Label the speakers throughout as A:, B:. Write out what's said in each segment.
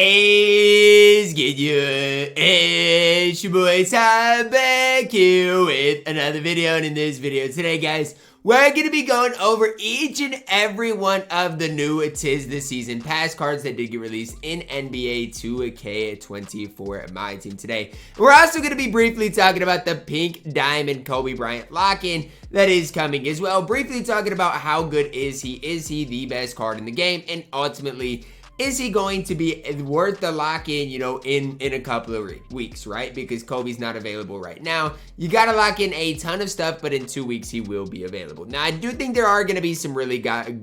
A: is good, it's your boy Ty back here with another video, and in this video today, guys, we're going to be going over each and every one of the new Tis the Season pass cards that did get released in NBA 2K24 MyTEAM today. We're also going to be briefly talking about the pink diamond Kobe Bryant lock-in that is coming as well. Briefly talking about how good is he the best card in the game, and ultimately, is he going to be worth the lock-in, you know, in a couple of weeks, right? Because Kobe's not available right now. You got to lock in a ton of stuff, but in 2 weeks, he will be available. Now, I do think there are going to be some really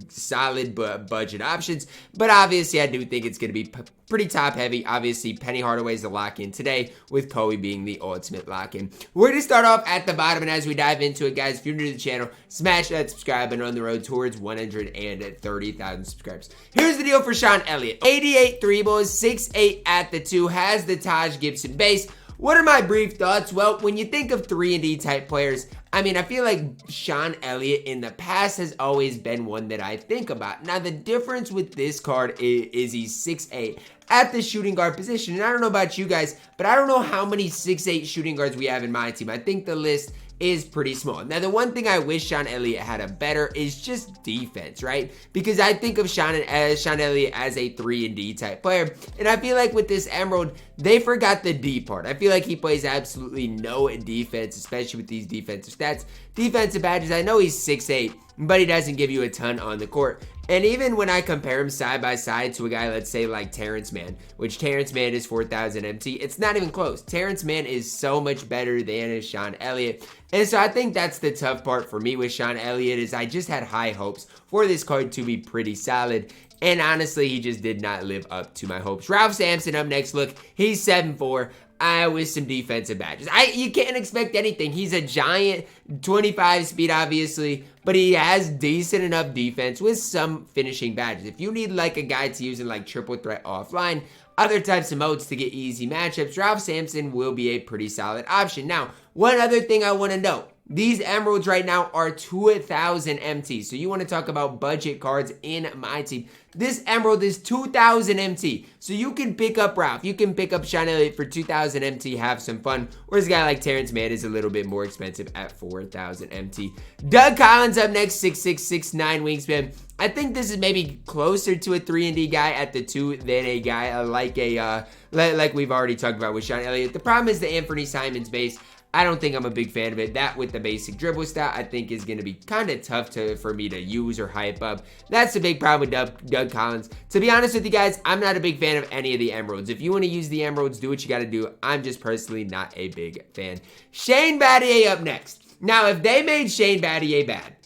A: solid budget options, but obviously, I do think it's going to be pretty top-heavy. Obviously, Penny Hardaway is the lock-in today, with Kobe being the ultimate lock-in. We're going to start off at the bottom, and as we dive into it, guys, if you're new to the channel, smash that subscribe button on the road towards 130,000 subscribers. Here's the deal for Sean Elliot. 88 3 balls, 6'8" at the 2, has the Taj Gibson base. What are my brief thoughts? Well, when you think of 3-and-D type players, I mean, I feel like Sean Elliot in the past has always been one that I think about. Now, the difference with this card is he's 6'8" at the shooting guard position. And I don't know about you guys, but I don't know how many 6'8" shooting guards we have in my team. I think the list is pretty small. Now, the one thing I wish Sean Elliott had a better is just defense, right? Because I think of Sean Elliott as a 3-and-D type player, and I feel like with this Emerald, they forgot the D part. I feel like he plays absolutely no defense, especially with these defensive stats. Defensive badges, I know he's 6'8", but he doesn't give you a ton on the court. And even when I compare him side by side to a guy, let's say like Terrence Mann, which Terrence Mann is 4,000 MT, it's not even close. Terrence Mann is so much better than Sean Elliott. And so I think that's the tough part for me with Sean Elliott, is I just had high hopes for this card to be pretty solid. And honestly, he just did not live up to my hopes. Ralph Sampson up next. Look, he's 7'4". With some defensive badges. You can't expect anything. He's a giant, 25 speed, obviously, but he has decent enough defense with some finishing badges. If you need like a guy to use in like triple threat offline, other types of modes to get easy matchups, Ralph Sampson will be a pretty solid option. Now, one other thing I want to note. These Emeralds right now are 2,000 MT. So you want to talk about budget cards in my team. This Emerald is 2,000 MT. So you can pick up Ralph. You can pick up Sean Elliott for 2,000 MT, have some fun. Whereas a guy like Terrence Mann is a little bit more expensive at 4,000 MT. Doug Collins up next, 6'6", 6'9" wingspan. I think this is maybe closer to a 3-and-D guy at the 2 than a guy like we've already talked about with Sean Elliott. The problem is the Anthony Simons base. I don't think I'm a big fan of it. That with the basic dribble stat, I think is going to be kind of tough for me to use or hype up. That's the big problem with Doug Collins. To be honest with you guys, I'm not a big fan of any of the Emeralds. If you want to use the Emeralds, do what you got to do. I'm just personally not a big fan. Shane Battier up next. Now, if they made Shane Battier bad,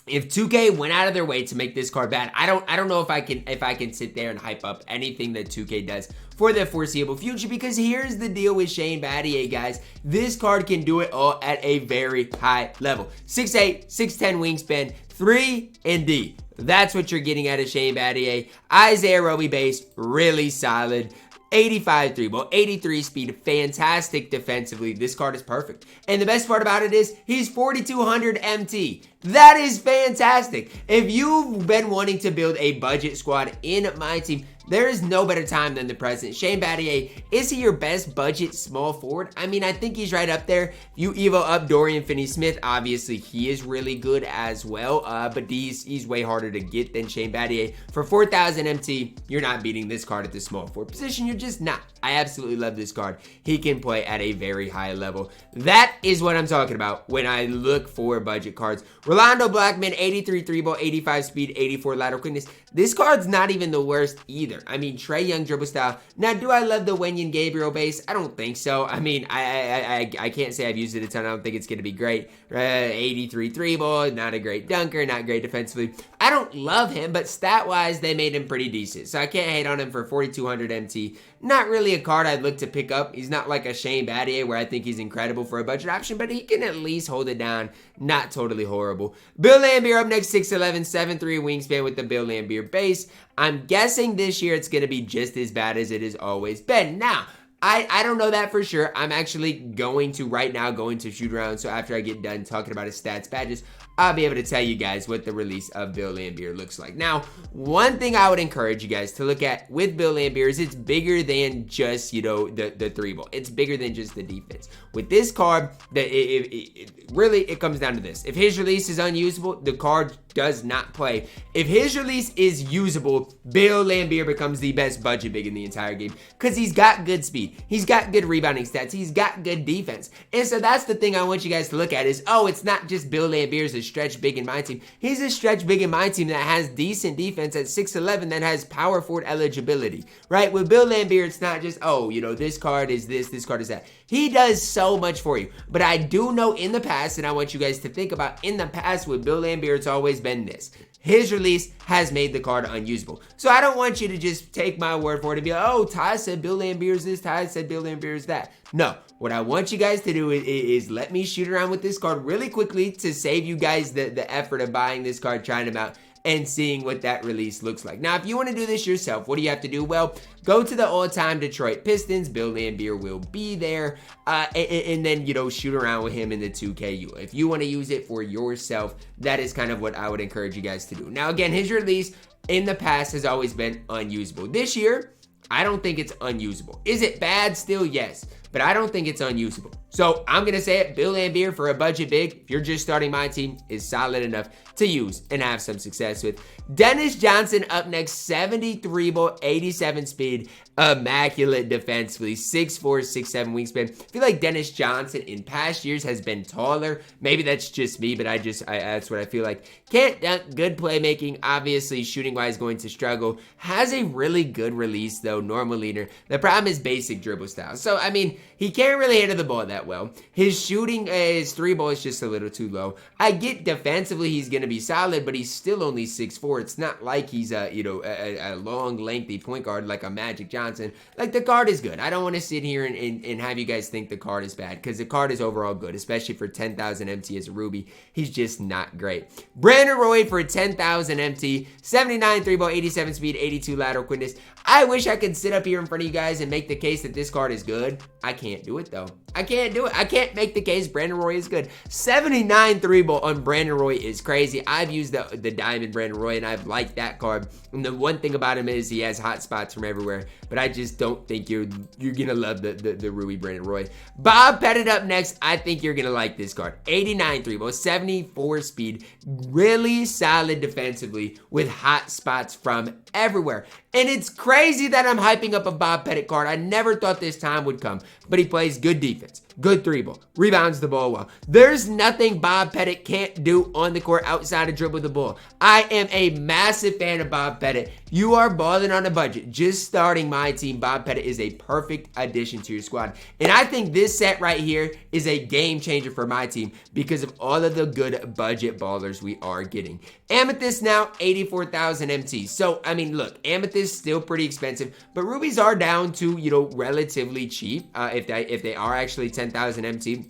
A: if 2K went out of their way to make this card bad, I don't know if I can sit there and hype up anything that 2K does for the foreseeable future, because here's the deal with Shane Battier, guys. This card can do it all at a very high level. 6'8", 6'10" wingspan, 3-and-D. That's what you're getting out of Shane Battier. Isaiah Roby base, really solid. 85 3-ball, 83 speed, fantastic defensively. This card is perfect. And the best part about it is he's 4,200 MT. That is fantastic. If you've been wanting to build a budget squad in my team, there is no better time than the present. Shane Battier, is he your best budget small forward? I mean, I think he's right up there. You Evo up Dorian Finney-Smith. Obviously, he is really good as well, but he's way harder to get than Shane Battier. For 4,000 MT, you're not beating this card at the small forward position. You're just not. I absolutely love this card. He can play at a very high level. That is what I'm talking about when I look for budget cards. Rolando Blackman, 83 3-ball, 85 speed, 84 lateral quickness. This card's not even the worst either. I mean, Trae Young dribble style. Now, do I love the Wenyen Gabriel base? I don't think so. I mean, I can't say I've used it a ton. I don't think it's going to be great. 83 3-ball, not a great dunker, not great defensively. I don't love him, but stat-wise, they made him pretty decent. So I can't hate on him for 4,200 MT. Not really a card I'd look to pick up. He's not like a Shane Battier where I think he's incredible for a budget option, but he can at least hold it down. Not totally horrible. Bill Laimbeer up next, 6'11", 7'3" wingspan with the Bill Laimbeer base. I'm guessing this year it's going to be just as bad as it has always been. Now, I don't know that for sure. I'm actually going to right now go into shoot around. So after I get done talking about his stats badges, I'll be able to tell you guys what the release of Bill Laimbeer looks like. Now, one thing I would encourage you guys to look at with Bill Laimbeer is it's bigger than just, you know, the three ball. It's bigger than just the defense. With this card, it comes down to this. If his release is unusable, the card does not play. If his release is usable, Bill Laimbeer becomes the best budget big in the entire game because he's got good speed. He's got good rebounding stats. He's got good defense. And so that's the thing I want you guys to look at is, oh, it's not just Bill Laimbeer's a stretch big in my team. He's a stretch big in my team that has decent defense at 6'11", that has power forward eligibility, right? With Bill Laimbeer, it's not just, oh, you know, this card is this card is that. He does so much for you. But I do know in the past, and I want you guys to think about in the past with Bill Laimbeer, it's always been this. His release has made the card unusable. So I don't want you to just take my word for it and be like, oh, Ty said Bill Laimbeer's this, Ty said Bill Laimbeer's that. No, what I want you guys to do is let me shoot around with this card really quickly to save you guys the effort of buying this card, trying them out, and seeing what that release looks like. Now, if you want to do this yourself, what do you have to do? Well, go to the all-time Detroit Pistons. Bill Laimbeer will be there. And then, you know, shoot around with him in the 2KU. If you want to use it for yourself, that is kind of what I would encourage you guys to do. Now, again, his release in the past has always been unusable. This year, I don't think it's unusable. Is it bad still? Yes. But I don't think it's unusable. So I'm going to say it, Bill Laimbeer for a budget big, if you're just starting my team, is solid enough to use and have some success with. Dennis Johnson up next, 73 ball, 87 speed, immaculate defensively, 6'4", 6'7" wingspan. I feel like Dennis Johnson in past years has been taller. Maybe that's just me, but that's what I feel like. Can't dunk, good playmaking, obviously shooting-wise going to struggle. Has a really good release though, normal leader. The problem is basic dribble style. So, I mean, he can't really handle the ball that well. His shooting, his three ball is just a little too low. I get defensively he's going to be solid, but he's still only 6'4". It's not like he's a long, lengthy point guard like a Magic Johnson. Like, the card is good. I don't want to sit here and have you guys think the card is bad, because the card is overall good, especially for 10,000 MT as a Ruby. He's just not great. Brandon Roy for 10,000 MT, 79 3 ball, 87 speed, 82 lateral quickness. I wish I could sit up here in front of you guys and make the case that this card is good. I can't do it though. I can't do it. I can't make the case Brandon Roy is good. 79 3 ball on Brandon Roy is crazy. I've used the diamond Brandon Roy and I've liked that card. And the one thing about him is he has hot spots from everywhere. But I just don't think you're gonna love the Ruby Brandon Roy. Bob Pettit up next. I think you're gonna like this card. 89 3 ball, 74 speed, really solid defensively with hot spots from everywhere. And it's crazy that I'm hyping up a Bob Pettit card. I never thought this time would come, but he plays good defense, good three ball, rebounds the ball well. There's nothing Bob Pettit can't do on the court outside of dribble the ball. I am a massive fan of Bob Pettit. You are balling on a budget, just starting my team. Bob Pettit is a perfect addition to your squad. And I think this set right here is a game changer for my team because of all of the good budget ballers we are getting. Amethyst now, 84,000 MT. So, I mean, look, Amethyst still pretty expensive, but Rubies are down to, you know, relatively cheap. If they are actually 10,000 MT,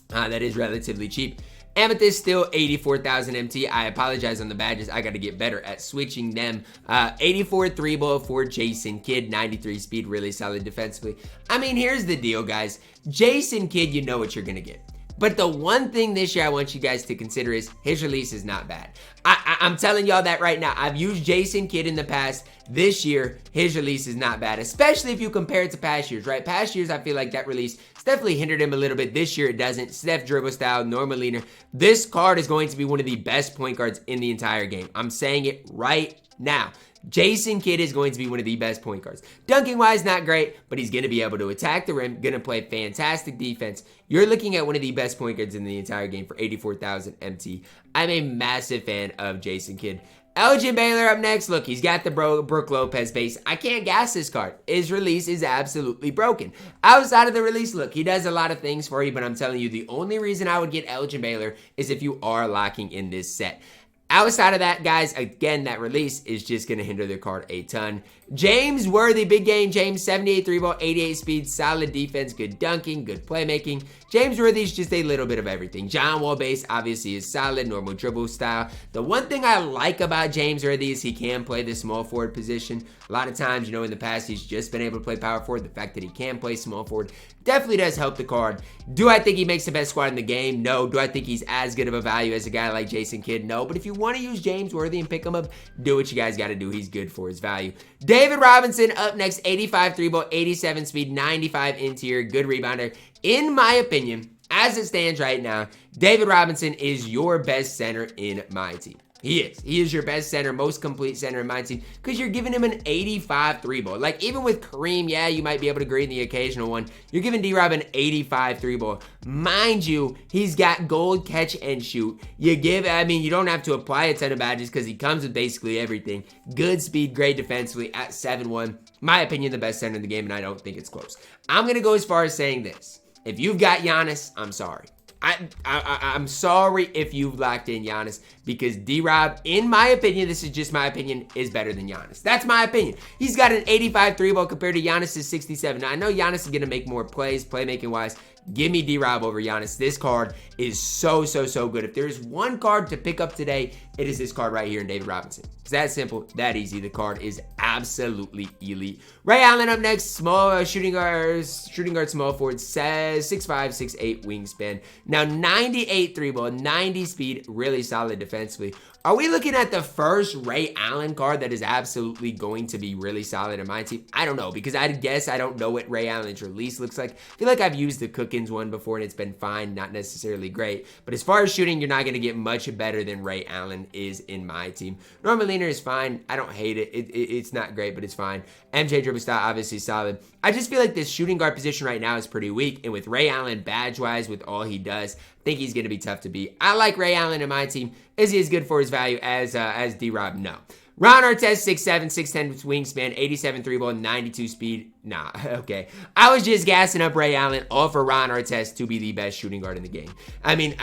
A: that is relatively cheap. Amethyst still 84,000 MT. I apologize on the badges. I got to get better at switching them. 84 3 ball for Jason Kidd, 93 speed, really solid defensively. I mean, here's the deal, guys. Jason Kidd, you know what you're going to get. But the one thing this year I want you guys to consider is his release is not bad. I'm telling y'all that right now. I've used Jason Kidd in the past. This year, his release is not bad, especially if you compare it to past years, right? Past years, I feel like that release definitely hindered him a little bit. This year, it doesn't. Steph dribble style, normal leaner. This card is going to be one of the best point guards in the entire game. I'm saying it right now. Jason Kidd is going to be one of the best point guards. Dunking wise, not great, but he's going to be able to attack the rim, going to play fantastic defense. You're looking at one of the best point guards in the entire game for 84,000 MT. I'm a massive fan of Jason Kidd. Elgin Baylor up next. Look, he's got the Brook Lopez base. I can't gas this card. His release is absolutely broken. Outside of the release, look, he does a lot of things for you, but I'm telling you, the only reason I would get Elgin Baylor is if you are locking in this set. Outside of that, guys, again, that release is just going to hinder their card a ton. James Worthy, big game. James, 78 3-ball, 88 speed, solid defense, good dunking, good playmaking. James Worthy is just a little bit of everything. John Wall base obviously is solid, normal dribble style. The one thing I like about James Worthy is he can play the small forward position. A lot of times, in the past, he's just been able to play power forward. The fact that he can play small forward definitely does help the card. Do I think he makes the best squad in the game? No. Do I think he's as good of a value as a guy like Jason Kidd? No. But if you want to use James Worthy and pick him up, do what you guys got to do. He's good for his value. David Robinson up next, 85 3-ball, 87 speed, 95 interior, good rebounder. In my opinion, as it stands right now, David Robinson is your best center in my team. He is. He is your best center, most complete center in my team, because you're giving him an 85 3-ball. Like, even with Kareem, yeah, you might be able to green the occasional one. You're giving D-Rob an 85 3-ball. Mind you, he's got gold catch and shoot. You don't have to apply a ton of badges because he comes with basically everything. Good speed, great defensively at 7'1". My opinion, the best center in the game, and I don't think it's close. I'm going to go as far as saying this. If you've got Giannis, I'm sorry. I'm sorry if you've locked in Giannis, because D-Rob, in my opinion, this is just my opinion, is better than Giannis. That's my opinion. He's got an 85 3-ball compared to Giannis' 67. Now, I know Giannis is going to make more plays, playmaking-wise. Give me D-Rob over Giannis. This card is so good. If there's one card to pick up today, it is this card right here in David Robinson. It's that simple, that easy. The card is absolutely elite. Ray Allen up next, small shooting guard, small forward, 6'5", 6'8" wingspan. Now 98 3-ball, 90 speed, really solid defensively. Are we looking at the first Ray Allen card that is absolutely going to be really solid in my team? I don't know, because I guess I don't know what Ray Allen's release looks like. I feel like I've used the Cookins one before and it's been fine, not necessarily great. But as far as shooting, you're not going to get much better than Ray Allen is in my team. Norman Leaner is fine. I don't hate it. It's not great, but it's fine. MJ dribble style, obviously solid. I just feel like this shooting guard position right now is pretty weak. And with Ray Allen badge-wise, with all he does, I think he's going to be tough to beat. I like Ray Allen in my team. Is he as good for his value as D-Rob? No. Ron Artest, 6'7", 6'10", wingspan, 87 3-ball, 92 speed. Nah, okay. I was just gassing up Ray Allen, all for Ron Artest to be the best shooting guard in the game. I mean,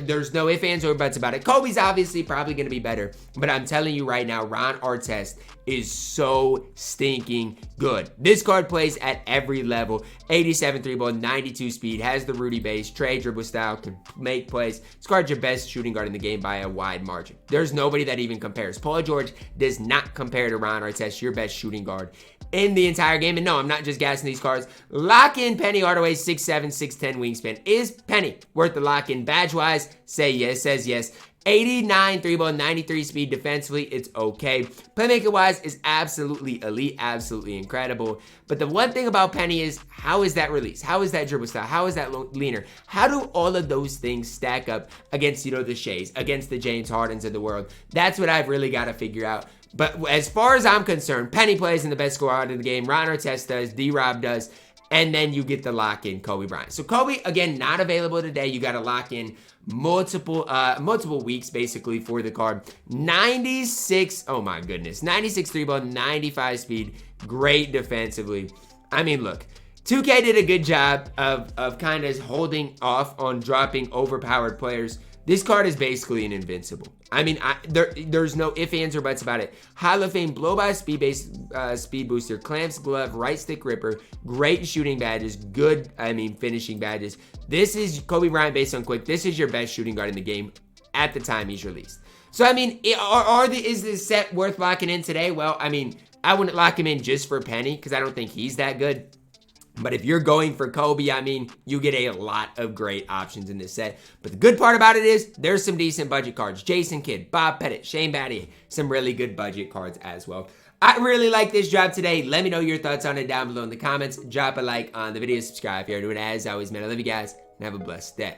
A: there's no ifs, ands, or buts about it. Kobe's obviously probably going to be better, but I'm telling you right now, Ron Artest is so stinking good. This card plays at every level. 87 3-ball, 92 speed, has the Rudy base, Trey dribble style, can make plays. This card's your best shooting guard in the game by a wide margin. There's nobody that even compares. Paul George does not compare to Ron Artest, your best shooting guard in the entire game. And no, I'm not just gassing these cards. Lock in Penny Hardaway, 6'7", 6'10" wingspan. Is Penny worth the lock in? Badge-wise, say yes, says yes. 89 3-ball, 93 speed defensively, it's okay. Playmaker-wise is absolutely elite, absolutely incredible. But the one thing about Penny is, how is that release? How is that dribble style? How is that leaner? How do all of those things stack up against, the Shays, against the James Hardens of the world? That's what I've really got to figure out. But as far as I'm concerned, Penny plays in the best squad in the game. Ron Artest does, D-Rob does. And then you get the lock in Kobe Bryant. So Kobe, again, not available today. You got to lock in multiple weeks basically for the card. 96, oh my goodness, 96 3-ball, 95 speed, great defensively. I mean, look, 2K did a good job of kind of holding off on dropping overpowered players. This card is basically an invincible. I mean, there's no ifs, ands, or buts about it. Hall of Fame, blow-by speed-based speed booster, clamps, glove, right stick ripper, great shooting badges, good, finishing badges. This is Kobe Bryant based on quick. This is your best shooting guard in the game at the time he's released. So, I mean, is this set worth locking in today? Well, I mean, I wouldn't lock him in just for Penny because I don't think he's that good. But if you're going for Kobe, I mean, you get a lot of great options in this set. But the good part about it is there's some decent budget cards. Jason Kidd, Bob Pettit, Shane Battier, some really good budget cards as well. I really like this drop today. Let me know your thoughts on it down below in the comments. Drop a like on the video, subscribe if you're new, and as always, man, I love you guys, and have a blessed day.